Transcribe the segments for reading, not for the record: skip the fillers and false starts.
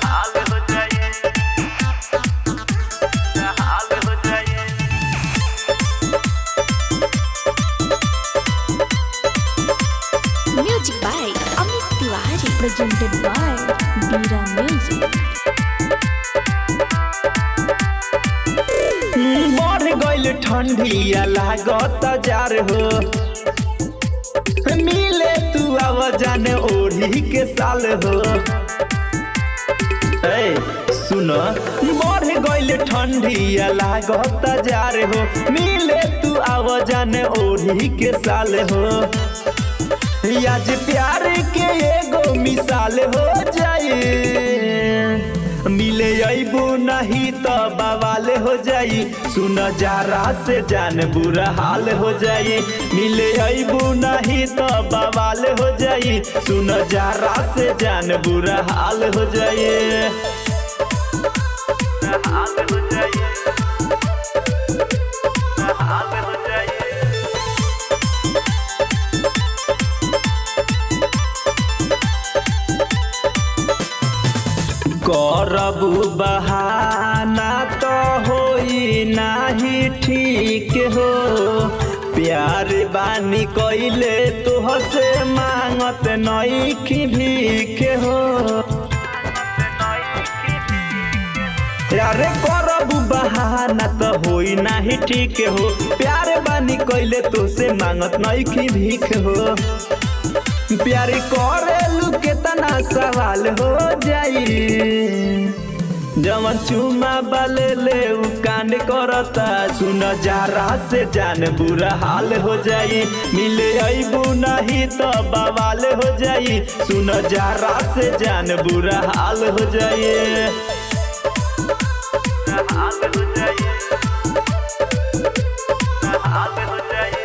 हाल हो जाए, हाल हो जाए। Music by Amit Tiwari, presented by Bira Music. बढ़ गइल ठंडिया लागत जार हो, मिले तू आव जाने ओढ़ी के साल हो। सुन बढ़ गइल ठंडिया लागत जार हो, मिले तू आव जाने ओढ़ी के साल हो। आज प्यार के एगो मिसाल हो जाए, मिले अबू नहीं तो बवाल हो जाई। सुन जरा से जान बुरा हाल हो जाई, मिले अबू नहीं तो बवाल हो जाई। सुन जरा से जान बुरा हाल हो जाई, हाल हो जाई, हाल हो जाई। करबू बहाना तो होई नाही ठीक हो, प्यार बानी कइले तोहसे मांगत नइखी भीख हो। यारे करबू बहाना तो होई नाही ठीक हो, प्यार बानी कइले तोहसे मांगत नइखी भीख हो। प्यार करेलू केतना सवाल हो जाई, जवन चुमा बाले ले उ कांड करता। सुन जरा से जान बुरा हाल हो जाई, मिले अबू नहीं तो बवाल हो जाई। सुन जरा से जान बुरा हाल हो जाई, हाल हो जाई, हाल हो जाई।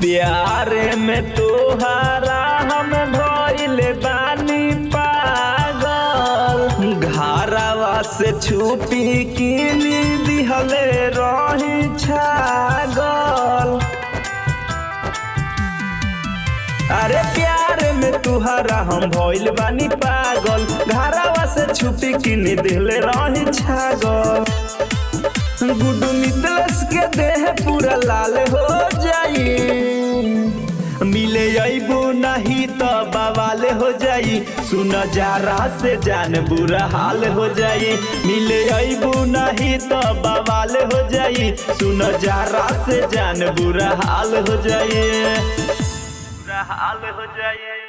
प्यार में तोहरा हम भइल बानी पागल, घरवा से छुपी किनी दिहले रही छागल। अरे प्यार में तोहरा हम भइल बानी पागल, घरवा से छुपी किनी दिहले रही छागल। गुड्डू मितलेस के देह पूरा लाल हो जाई, मिले अबू नहीं तो बवाल हो जाई। सुन जरा से जान बुरा हाल हो जाई, मिले अबू नहीं तो बवाल हो जाई। सुन जरा से जान बुरा हाल हो जाई, बुरा हाल हो जाई।